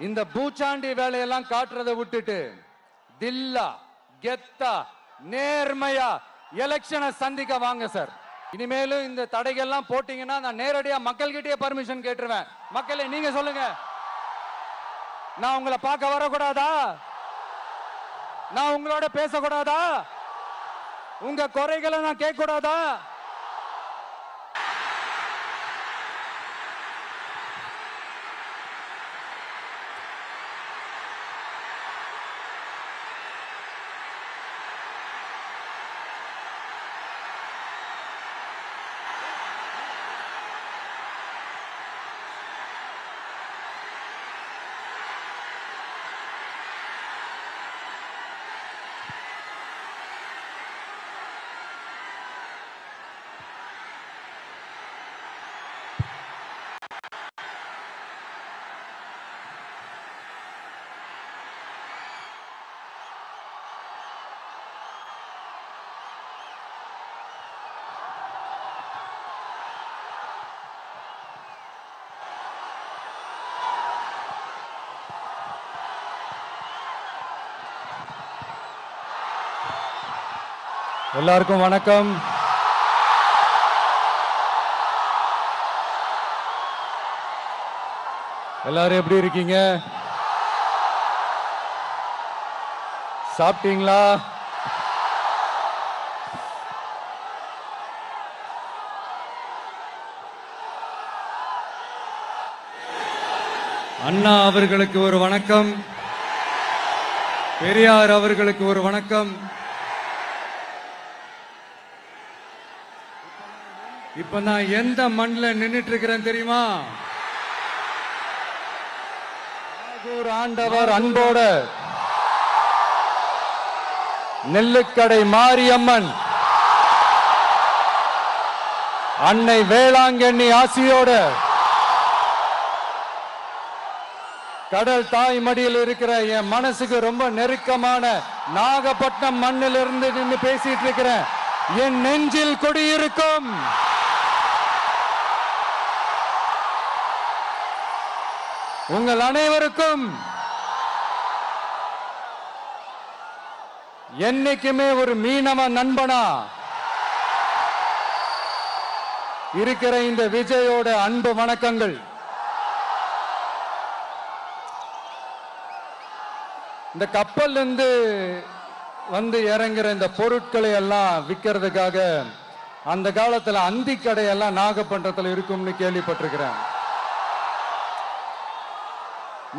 இந்த பூச்சாண்டி வேலையெல்லாம் காட்டுறதை விட்டுட்டு தில்லா கெத்தா நேர்மையா எலெக்ஷனை சந்திக்க வாங்க சார். இனிமேலும் இந்த தடைகள்லாம் போட்டீங்கன்னா நான் நேரடியா மக்கள்கிட்டயே பர்மிஷன் கேட்டுருவேன். மக்களே நீங்க சொல்லுங்க, நான் உங்களை பார்க்க வரக்கூடாதா? நான் உங்களோட பேசக்கூடாதா? உங்க குறைகளை நான் கேட்க கூடாதா? எல்லாருக்கும் வணக்கம். எல்லாரும் எப்படி இருக்கீங்க? சாப்பிட்டீங்களா? அண்ணா அவர்களுக்கு ஒரு வணக்கம், பெரியார் அவர்களுக்கு ஒரு வணக்கம். இப்ப நான் எந்த மண்ணில் நின்றுட்டு இருக்கிறேன் தெரியுமா? நாகூர் ஆண்டவர் அன்போட நெல்லுக்கடை மாரியம்மன் அன்னை வேளாங்கண்ணி ஆசியோட கடல் தாய் மடியில் இருக்கிற என் மனசுக்கு ரொம்ப நெருக்கமான நாகப்பட்டினம் மண்ணில் இருந்து நின்று பேசிட்டு இருக்கிறேன். என் நெஞ்சில் குடியிருக்கும் உங்கள் அனைவருக்கும் என்னைக்குமே ஒரு மீனவ நண்பனா இருக்கிற இந்த விஜயோட அன்பு வணக்கங்கள். இந்த கப்பல் இருந்து வந்து இறங்குற இந்த பொருட்களை எல்லாம் விற்கிறதுக்காக அந்த காலத்துல அந்தி கடையெல்லாம் நாகப்பட்டினத்தில் இருக்கும்னு கேள்விப்பட்டிருக்கிறேன்.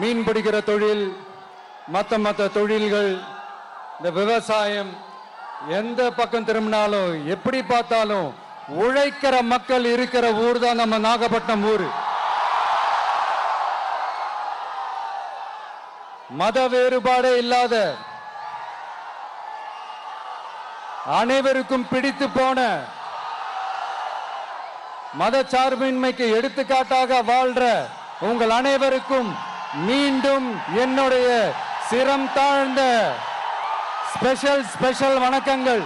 மீன் பிடிக்கிற தொழில், மற்ற தொழில்கள், இந்த விவசாயம், எந்த பக்கம் திரும்பினாலும் எப்படி பார்த்தாலும் உழைக்கிற மக்கள் இருக்கிற ஊர் தான் நம்ம நாகப்பட்டினம் ஊர். மத வேறுபாடே இல்லாத அனைவருக்கும் பிடித்து போன மத சார்பின்மைக்கு எடுத்துக்காட்டாக வாழ்ற உங்கள் அனைவருக்கும் மீண்டும் என்னுடைய சிரம் தாழ்ந்த ஸ்பெஷல் வணக்கங்கள்.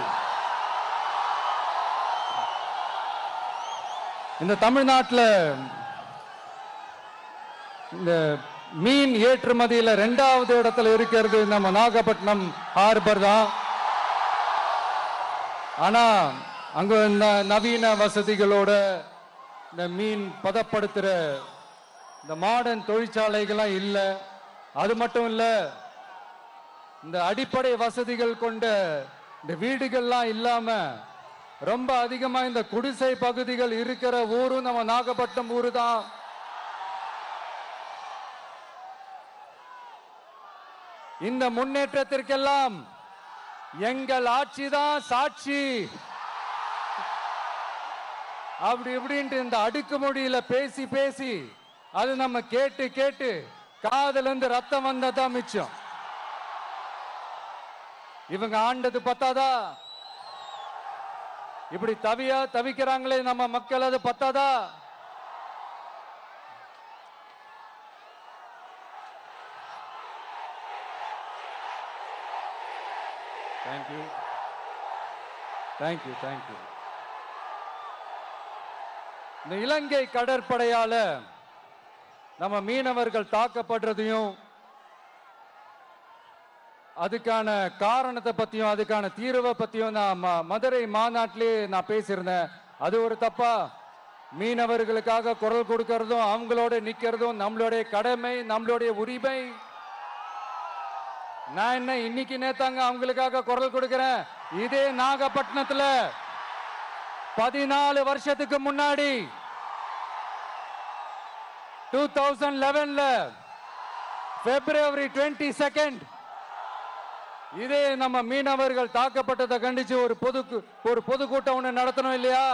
இந்த தமிழ்நாட்டில் இந்த மீன் ஏற்றுமதியில் 2வது இடத்துல இருக்கிறது நம்ம நாகப்பட்டினம் ஹார்பர் தான். ஆனா அங்க நவீன வசதிகளோட இந்த மீன் பதப்படுத்துற இந்த மாடர்ன் தொழிற்சாலைகள்லாம் இல்லை. அது மட்டும் இல்ல, இந்த அடிப்படை வசதிகள் கொண்ட இந்த வீடுகள்லாம் இல்லாம ரொம்ப அதிகமா இந்த குடிசை பகுதிகள் இருக்கிற ஊரும் நம்ம நாகப்பட்டினம் ஊரு தான். இந்த முன்னேற்றத்திற்கெல்லாம் எங்கள் ஆட்சி தான் சாட்சி. அப்படி இப்படின்ட்டு இந்த அடுக்குமொழியில பேசி அது நம்ம கேட்டு காதுல இருந்து ரத்தம் வந்ததான் மிச்சம். இவங்க ஆண்டது பத்தாதா? இப்படி தவிக்கிறாங்களே நம்ம மக்கள், அது பத்தாதா? தேங்க்யூ. இந்த இலங்கை கடற்படையால நம்ம மீனவர்கள் தாக்கப்படுறதையும் அதுக்கான காரணத்தை பத்தியும் அதுக்கான தீர்வை பத்தியும் நான் மதுரை மாநாட்டிலே நான் பேசியிருந்தேன். அது ஒரு தப்பா? மீனவர்களுக்காக குரல் கொடுக்கறதும் அவங்களோட நிக்கிறதும் நம்மளுடைய கடமை, நம்மளுடைய உரிமை. நான் என்ன இன்னைக்கு நேத்தாங்க அவங்களுக்காக குரல் கொடுக்கிறேன். இதே நாகப்பட்டினத்துல 14 வருஷத்துக்கு முன்னாடி 2011 February 22 இதே நம்ம மீனவர்கள் தாக்கப்பட்டதை கண்டிச்சு ஒரு பொதுக்கூட்டம் ஒண்ணு நடத்தணும் இல்லையா?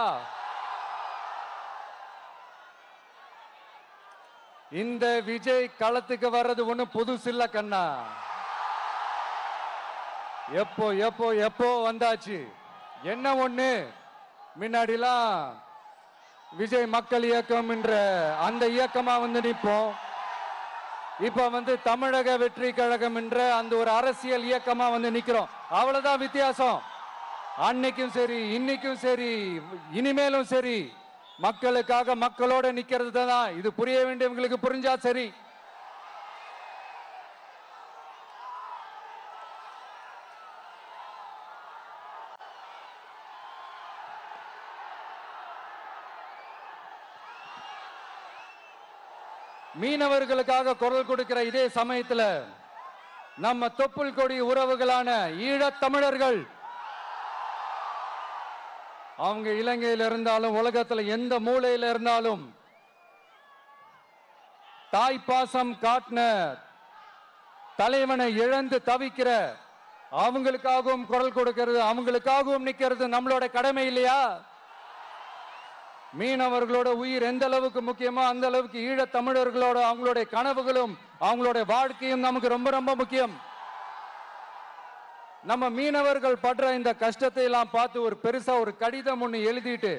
இந்த விஜய் களத்துக்கு வர்றது ஒண்ணு புதுசு இல்ல கண்ணா. எப்போ எப்போ எப்போ வந்தாச்சு. என்ன ஒண்ணு, முன்னாடிலாம் விஜய் மக்கள் இயக்கம் என்ற அந்த இயக்கமா நிற்போம். இப்ப தமிழக வெற்றி கழகம் என்ற அந்த ஒரு அரசியல் இயக்கமா நிக்கிறோம். அவ்வளவுதான் வித்தியாசம். அன்னைக்கும் சரி, இன்னைக்கும் சரி, இனிமேலும் சரி, மக்களுக்காக மக்களோட நிக்கிறது தான். இது புரிய வேண்டியவங்களுக்கு புரிஞ்சா சரி. மீனவர்களுக்காக குரல் கொடுக்கிற இதே சமயத்துல நம்ம தொப்புள் கொடி உறவுகளான ஈழத் தமிழர்கள், அவங்க இலங்கையில் இருந்தாலும் உலகத்துல எந்த மூலையில இருந்தாலும் தாய்ப்பாசம் காட்டின தலைவனை இழந்து தவிக்கிற அவங்களுக்காகவும் குரல் கொடுக்கிறது, அவங்களுக்காகவும் நிக்கிறது நம்மளோட கடமை இல்லையா? மீனவர்களோட உயிர் எந்த அளவுக்கு முக்கியமோ அந்த அளவுக்கு ஈழத் தமிழர்களோட அவங்களுடைய கனவுகளும் அவங்களுடைய வாழ்க்கையும் நமக்கு ரொம்ப ரொம்ப முக்கியம். நம்ம மீனவர்கள் படுற இந்த கஷ்டத்தை எல்லாம் பார்த்து ஒரு பெருசா ஒரு கடிதம் ஒண்ணு எழுதிட்டு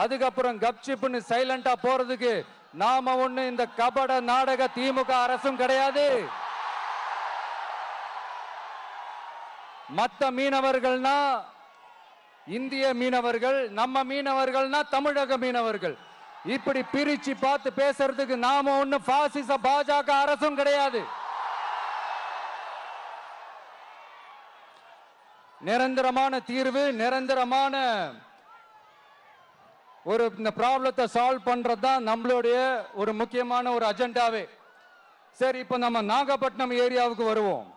அதுக்கப்புறம் கப்சிப்னு சைலண்டா போறதுக்கு நாம ஒண்ணு இந்த கபட நாடக திமுக அரசும் கிடையாது. மத்த மீனவர்கள்னா இந்திய மீனவர்கள், நம்ம மீனவர்கள்னா தமிழக மீனவர்கள். இப்படி பிரிச்சு பார்த்து பேசுறதுக்கு நாம ஒண்ணு பாசிச பாஜக அரசும் கிடையாது. நிரந்தரமான தீர்வு, நிரந்தரமான ஒரு இந்த ப்ராப்ளத்தை சால்வ் பண்றதுதான் நம்மளுடைய ஒரு முக்கியமான ஒரு அஜெண்டாவே. சரி, இப்ப நம்ம நாகப்பட்டினம் ஏரியாவுக்கு வருவோம்.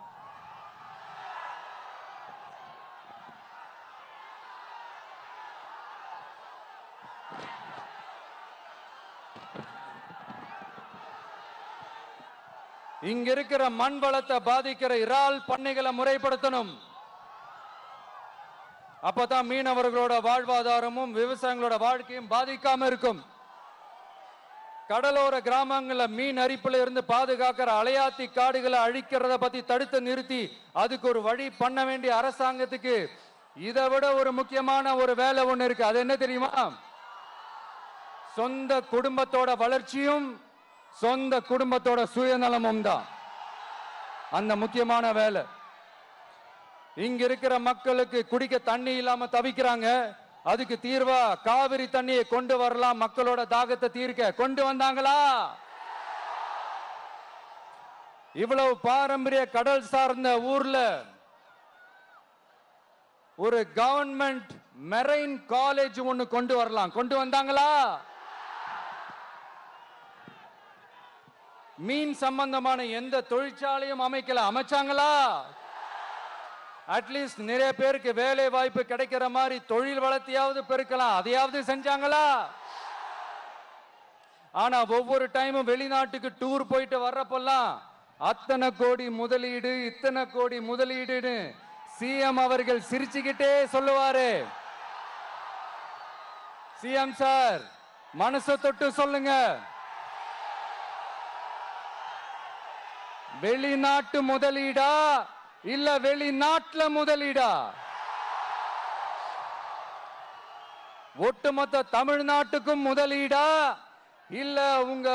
இங்க இருக்கிற மண் வளத்தை பாதிக்கிற இறால் பண்ணைகளை முறைப்படுத்தணும். அப்பதான் மீனவர்களோட வாழ்வாதாரமும் விவசாயிகளோட வாழ்க்கையும் பாதிக்காம இருக்கும். கடலோர கிராமங்கள்ல மீன் அரிப்புல இருந்து பாதுகாக்கிற அலையாத்தி காடுகளை அழிக்கிறத பத்தி தடுத்து நிறுத்தி அதுக்கு ஒரு வழி பண்ண வேண்டிய அரசாங்கத்துக்கு இதை விட ஒரு முக்கியமான ஒரு வேலை ஒண்ணு இருக்கு. அது என்ன தெரியுமா? சொந்த குடும்பத்தோட வளர்ச்சியும் சொந்த குடும்பத்தோட சுயநலமும் தான் அந்த முக்கியமான வேலை. இங்க இருக்கிற மக்களுக்கு குடிக்க தண்ணி இல்லாம தவிக்கிறாங்க. அதுக்கு தீர்வா காவிரி தண்ணியை கொண்டு வரலாம், மக்களோட தாகத்தை தீர்க்க. கொண்டு வந்தாங்களா? இவ்வளவு பாரம்பரிய கடல் சார்ந்த ஊர்ல ஒரு கவர்மெண்ட் மெரைன் காலேஜ் ஒன்னு கொண்டு வரலாம். கொண்டு வந்தாங்களா? மீன் சம்பந்தமான எந்த தொழிற்சாலையும் அமைச்சாங்களா? அட்லீஸ்ட் நிறைய பேருக்கு வேலை வாய்ப்பு கிடைக்கிற மாதிரி தொழில் வளர்த்தியாவது பெருக்கலாம், அதையாவது செஞ்சாங்களா? ஆனா ஒவ்வொரு டைமும் வெளிநாட்டுக்கு டூர் போயிட்டு வர்றப்பெல்லாம் அத்தனை கோடி முதலீடு, இத்தனை கோடி முதலீடுன்னு சிஎம் அவர்கள் சிரிச்சுக்கிட்டே சொல்லுவாரு. சிஎம் சார், மனசை தொட்டு சொல்லுங்க, வெளிநாட்டு முதலீடா இல்ல வெளிநாட்டுல முதலீடா? ஒட்டுமொத்த தமிழ்நாட்டுக்கும் முதலீடா இல்ல உங்க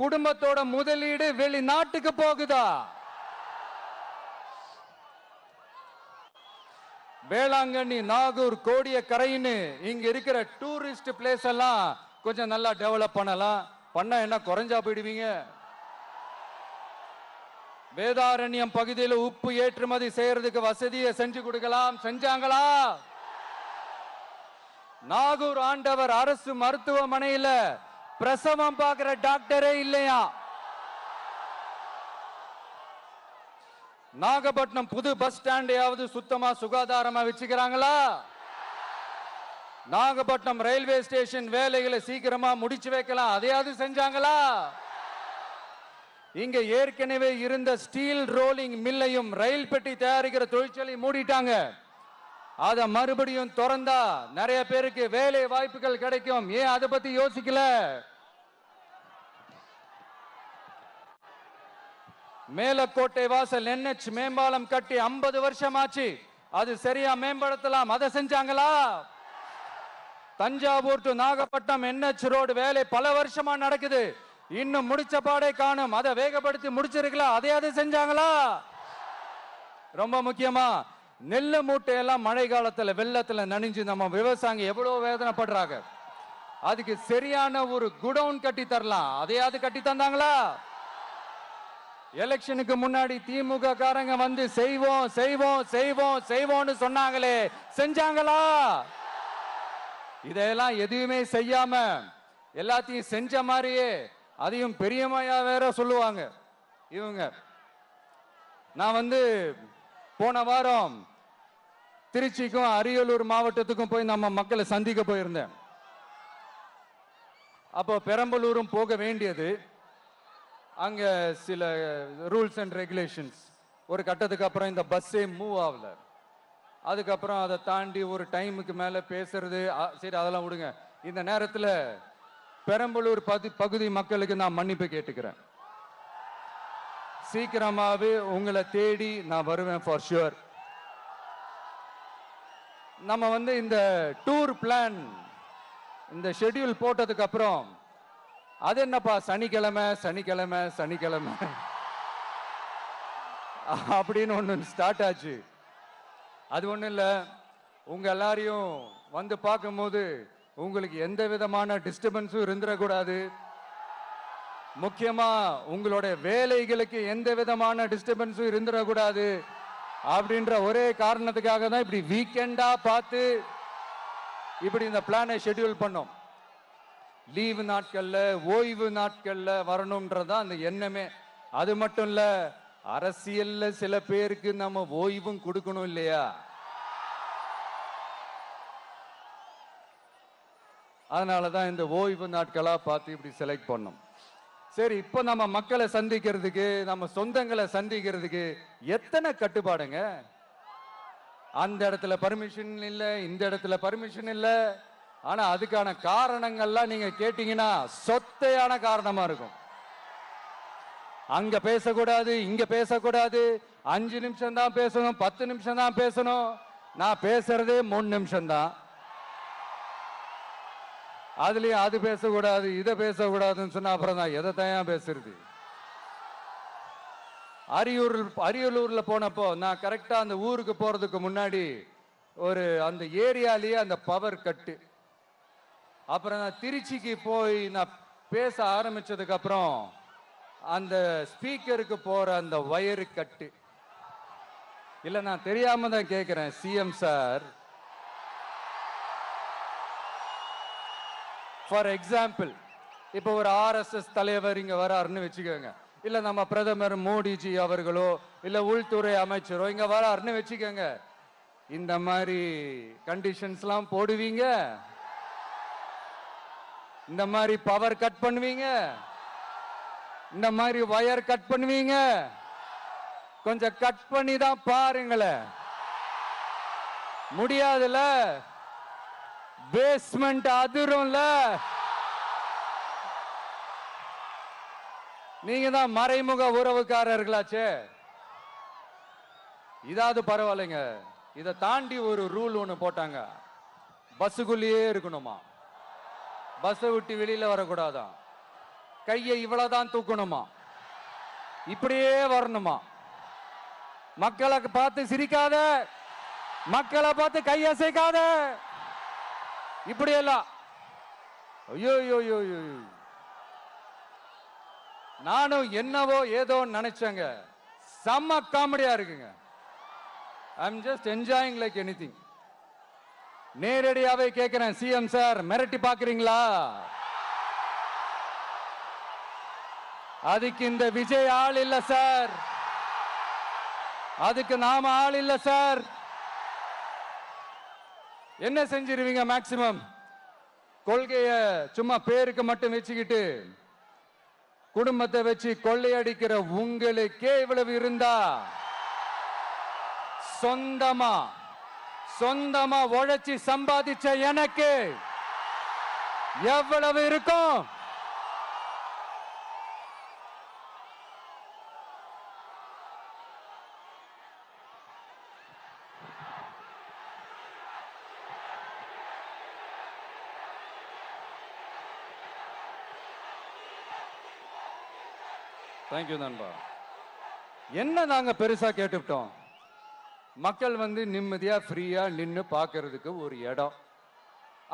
குடும்பத்தோட முதலீடு வெளிநாட்டுக்கு போகுதா? வேளாங்கண்ணி, நாகூர், கோடியக்கரைன்னு இங்க இருக்கிற டூரிஸ்ட் பிளேஸ் எல்லாம் கொஞ்சம் நல்லா டெவலப் பண்ணலாம். பண்ண என்ன குறைஞ்சா போயிடுவீங்க? வேதாரண்யம் பகுதியில் உப்பு ஏற்றுமதி செய்யறதுக்கு வசதியை செஞ்சு கொடுக்கலாம், செஞ்சாங்களா? நாகூர் ஆண்டவர் அரசு மருத்துவமனையில பிரசவம் பார்க்கிற டாக்டரே இல்லையா? நாகப்பட்டினம் புது பஸ் ஸ்டாண்டையாவது சுத்தமா சுகாதாரமா வச்சுக்கிறாங்களா? நாகப்பட்டினம் ரயில்வே ஸ்டேஷன் வேலைகளை சீக்கிரமா முடிச்சு வைக்கலாம், அதையாவது செஞ்சாங்களா? இங்க ஏற்கனவே இருந்த ஸ்டீல் ரோலிங் மில்லையும் ரயில் பெட்டி தயாரிக்கிற தொழிற்சாலை மூடிட்டாங்க. அத மறுபடியும் திறந்தா நிறைய பேருக்கு வேலை வாய்ப்புகள் கிடைக்கும். ஏன் அதை பத்தி யோசிக்கல? மேலக்கோட்டை வாசல் NH மேம்பாலம் கட்டி 50 வருஷம் ஆச்சு, அது சரியா மேம்படுத்தலாம், அதை செஞ்சாங்களா? Thanjavur to Nagapattinam NH road வேலை பல வருஷமா நடக்குது, இன்னும் முடிச்ச பாடே காணும், அதை வேகப்படுத்தி முடிச்சிருக்கலாம், அதையாவது செஞ்சாங்களா? ரொம்ப முக்கியமா நெல்லு மூட்டையெல்லாம் மழை காலத்துல வெள்ளத்துல நனைஞ்சு நம்ம விவசாயிங்க எவ்வளவு வேதனைப்படுறாங்க. அதுக்கு சரியான ஒரு குடவுன் கட்டி தரலாம், அதையாவது கட்டி தந்தாங்களா? எலெக்ஷனுக்கு முன்னாடி திமுக காரங்க வந்து செய்வோம் செய்வோம் செய்வோம் செய்வோம்னு சொன்னாங்களே, செஞ்சாங்களா? இதெல்லாம் எதுவுமே செய்யாம எல்லாத்தையும் செஞ்ச மாதிரியே அதையும் பெரியமையா வேற சொல்லுவாங்க இவங்க. நான் வந்து போன வாரம் திருச்சிக்கும் அரியலூர் மாவட்டத்துக்கும் போய் நம்ம மக்களை சந்திக்க போயிருந்தேன். அப்போ பெரம்பலூரும் போக வேண்டியது. அங்க சில ரூல்ஸ் அண்ட் ரெகுலேஷன்ஸ், ஒரு கட்டத்துக்கு அப்புறம் இந்த பஸ்ஸே மூவ் ஆகல. அதுக்கப்புறம் அதை தாண்டி ஒரு டைமுக்கு மேல பேசுறது, சரி அதெல்லாம் விடுங்க. இந்த நேரத்தில் பெரம்பலூர் பகுதி மக்களுக்கு நான் மன்னிப்பு கேட்டுக்கிறேன். சீக்கிரமாவே உங்களை தேடி நான் வருவேன் ஃபார் ஷுவர். நம்ம வந்து இந்த டூர் பிளான், இந்த ஷெட்யூல் போட்டதுக்கு அப்புறம் அது என்னப்பா சனிக்கிழமை சனிக்கிழமை சனிக்கிழமை அப்படின்னு ஒன்று ஸ்டார்ட் ஆச்சு. அது ஒன்றும் இல்லை, உங்க எல்லாரையும் வந்து பார்க்கும்போது உங்களுக்கு எந்த விதமான டிஸ்டர்பன்ஸும் இருந்துடக்கூடாது. முக்கியமா உங்களுடைய வேலைகளுக்கு எந்த விதமான டிஸ்டர்பன்ஸும் இருந்துடக்கூடாது அப்படின்ற ஒரே காரணத்துக்காக தான் இப்படி வீக்கெண்டா பார்த்து இப்படி இந்த பிளானை ஷெட்யூல் பண்ணோம். லீவு நாட்கள்ல ஓய்வு நாட்கள்ல வரணும்ன்றதான் அந்த எண்ணமே. அது மட்டும் இல்ல, அரசியல்ல சில பேருக்கு நம்ம ஓய்வும் கொடுக்கணும் இல்லையா? அதனாலதான் இந்த ஓய்வு நாட்களா பார்த்து இப்படி செலக்ட் பண்ணோம். சரி, இப்ப நம்ம மக்களை சந்திக்கிறதுக்கு, நம்ம சொந்தங்களை சந்திக்கிறதுக்கு எத்தனை கட்டுப்பாடுங்க. அந்த இடத்துல பர்மிஷன் இல்ல, இந்த இடத்துல பர்மிஷன் இல்ல. ஆனா அதுக்கான காரணங்கள்லாம் நீங்க கேட்டீங்கன்னா சொத்தையான காரணமா இருக்கும். அங்க பேசக்கூடாது, இங்க பேசக்கூடாது, 5 நிமிஷம் தான் பேசணும், 10 நிமிஷம் தான் பேசணும். நான் பேசுறதே 3 நிமிஷம் தான். அதுலயும் அது பேசக்கூடாது, இதை பேசக்கூடாதுன்னு சொன்னா அப்புறம் தான் எதை தான் பேசுறது. அரியலூர்ல போனப்போ நான் கரெக்டா அந்த ஊருக்கு போறதுக்கு முன்னாடி ஒரு அந்த ஏரியாலேயே அந்த பவர் கட்டு. அப்புறம் நான் திருச்சிக்கு போய் நான் பேச ஆரம்பிச்சதுக்கு அப்புறம் அந்த ஸ்பீக்கருக்கு போற அந்த வயரு கட்டு. இல்ல நான் தெரியாம தான் கேட்கிறேன் சிஎம் சார். ஃபார் எக்ஸாம்பிள், இப்போ ஒரு RSS தலைவர் இங்க வராருன்னு வச்சுக்கோங்க, இல்ல நம்ம பிரதமர் மோடிஜி அவர்களோ இல்ல உள்துறை அமைச்சரோ இங்க வராருன்னு வச்சுக்கோங்க. இந்த மாதிரி கண்டிஷன்ஸ்லாம் போடுவீங்க, இந்த மாதிரி பவர் கட் பண்ணுவீங்க, இந்த மாதிரி வயர் கட் பண்ணுவீங்க. கொஞ்சம் கட் பண்ணி தான் பாருங்களேன். முடியாதுல, பேஸ்மெண்ட் அதிரும்ல. நீங்க தான் மறைமுக உறவுக்காரர்களாச்சே. இதாவது பரவாயில்லைங்க. இதை தாண்டி ஒரு ரூல் ஒண்ணு போட்டாங்க, பஸ்ஸுக்குள்ளேயே இருக்கணுமா, பஸ்ஸை விட்டு வெளியில வரக்கூடாதான், கையை இவ்வளவுதான் தூக்கணுமா, இப்படியே வரணுமா, மக்களை பார்த்து சிரிக்காத, மக்களை பார்த்து கையசைக்காத, இப்படியெல்லாம். ஐயோ ஐயோ ஐயோ, நானும் என்னவோ ஏதோ நினைச்சேங்க. செம்ம காமெடியா இருக்குங்க. I am just enjoying like anything. நேரடியாவே கேட்கிறேன், சிஎம் சார் மிரட்டி பாக்குறீங்களா? அதுக்கு இந்த விஜய் ஆள் இல்ல சார், அதுக்கு நாம ஆள் இல்ல சார். என்ன செஞ்சிருவீங்க? மேக்சிமம் கொள்கைய சும்மா பேருக்கு மட்டும் வச்சுக்கிட்டு குடும்பத்தை வச்சு கொள்ளையடிக்கிற உங்களுக்கே இவ்வளவு இருந்தா, சொந்தமா உழைச்சி சம்பாதிச்ச எனக்கு எவ்வளவு இருக்கும்? தேங்க்யூ நண்பா. என்ன நாங்க பெருசா கேட்டுவிட்டோம்? மக்கள் நிம்மதியா ஃப்ரீயா நின்று பார்க்கறதுக்கு ஒரு இடம்,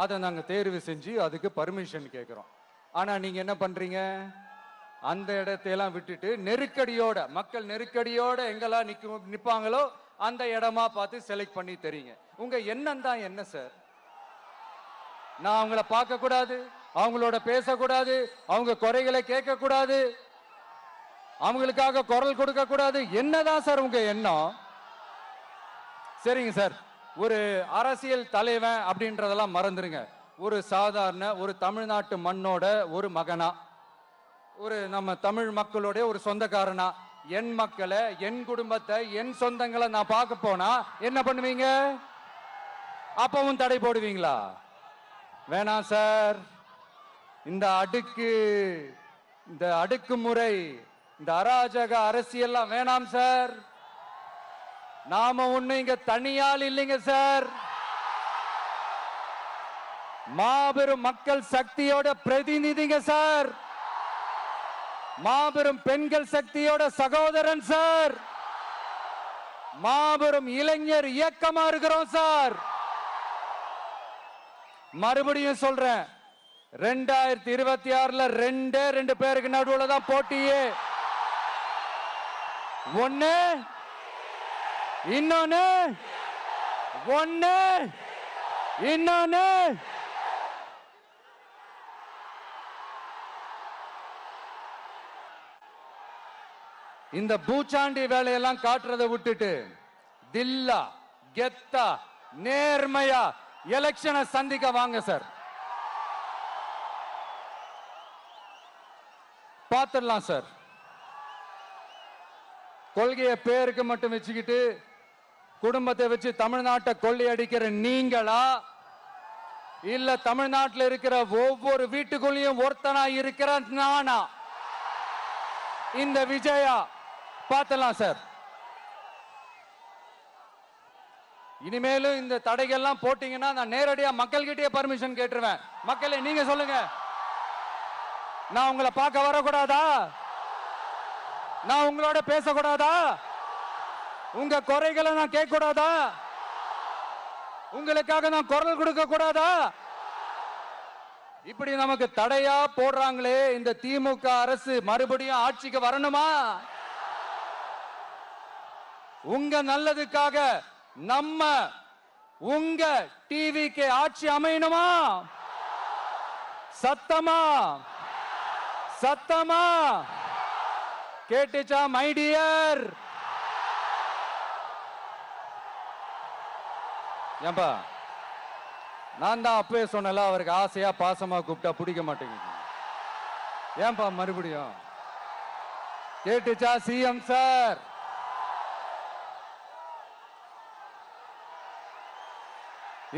அதை நாங்க தேர்வு செஞ்சு அதுக்கு பர்மிஷன் கேட்கிறோம். ஆனா நீங்க என்ன பண்றீங்க? அந்த இடத்தையெல்லாம் விட்டுட்டு நெருக்கடியோட, மக்கள் நெருக்கடியோட எங்கெல்லாம் நிப்பாங்களோ அந்த இடமா பார்த்து செலக்ட் பண்ணி தெரியுங்க. உங்க எண்ணம் தான் என்ன சார்? நான் அவங்கள பார்க்க கூடாது, அவங்களோட பேசக்கூடாது, அவங்க குறைகளை கேட்க கூடாது, அவங்களுக்காக குரல் கொடுக்க கூடாது, என்னதான் சார் உங்க எண்ணம்? சரிங்க சார், ஒரு அரசியல் தலைவன் அப்படின்றதெல்லாம் மறந்துருங்க. ஒரு சாதாரண ஒரு தமிழ்நாட்டு மண்ணோட ஒரு மகனா, ஒரு நம்ம தமிழ் மக்களுடைய ஒரு சொந்தக்காரனா, என் மக்களை, என் குடும்பத்தை, என் சொந்தங்களை நான் பார்க்க போனா என்ன பண்ணுவீங்க? அப்பவும் தடை போடுவீங்களா? வேணாம் சார். இந்த அடுக்குமுறை, இந்த அராஜக அரசியல்லாம் வேணாம் சார். நாம ஒண்ணு இங்க தனியால் இல்லைங்க சார், மாபெரும் மக்கள் சக்தியோட பிரதிநிதிங்க சார், மாபெரும் பெண்கள் சக்தியோட சகோதரன் சார், மாபெரும் இளைஞர் இயக்கமா இருக்கிறோம் சார். மறுபடியும் சொல்றேன், 2026ல ரெண்டு பேருக்கு நடுவுல தான் போட்டியே. ஒண்ணு இன்னொன்னு இந்த பூச்சாண்டி வேலையெல்லாம் காட்டுறதை விட்டுட்டு தில்லா கெத்தா நேர்மையா எலெக்ஷனை சந்திக்க வாங்க சார். பார்த்துடலாம் சார். கொள்கையை பேருக்கு மட்டும் வச்சுக்கிட்டு குடும்பத்தை வச்சு தமிழ்நாட்டை கொள்ளையடிக்கிற நீங்களா, இல்ல தமிழ்நாட்டில் இருக்கிற ஒவ்வொரு வீட்டுக்குள்ளேயும் ஒருத்தனா இருக்கிற நானா, இந்த விஜயா? பார்த்துடலாம் சார். இனிமேலும் இந்த தடைகள்லாம் போட்டீங்கன்னா நான் நேரடியா மக்கள்கிட்டயே பர்மிஷன் கேட்டுருவேன். மக்களே நீங்க சொல்லுங்க, நான் உங்களை பார்க்க வரக்கூடாதா? நான் உங்களோட பேசக்கூடாதா? உங்க குறைகளை நான் கேட்க கூடாதா? உங்களுக்காக நான் குரல் கொடுக்க கூடாதா? இப்படி நமக்கு தடையா போடுறாங்களே, இந்த திமுக அரசு மறுபடியும் ஆட்சிக்கு வரணுமா? உங்க நல்லதுக்காக நம்ம உங்க டிவிக்கு ஆட்சி அமையணுமா? சத்தமா கேட்டுச்சா மை டியர்? ஏன்பா, நான் தான் அப்பவே சொன்னல, அவருக்கு ஆசையா பாசமா கூப்பிட்டா பிடிக்க மாட்டேங்குது. ஏன்பா மறுபடியும்? கேட்டுச்சா சிஎம் சார்?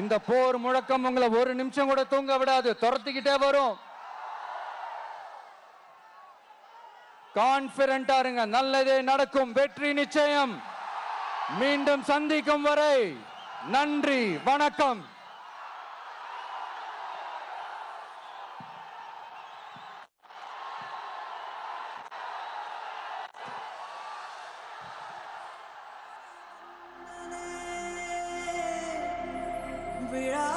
இந்த போர் முழக்கம் உங்களை ஒரு நிமிஷம் கூட தூங்க விடாது, துரத்திக்கிட்டே வரும். கான்பிடண்டா இருங்க, நல்லதே நடக்கும், வெற்றி நிச்சயம். மீண்டும் சந்திக்கும் வரை நன்றி, வணக்கம். விழா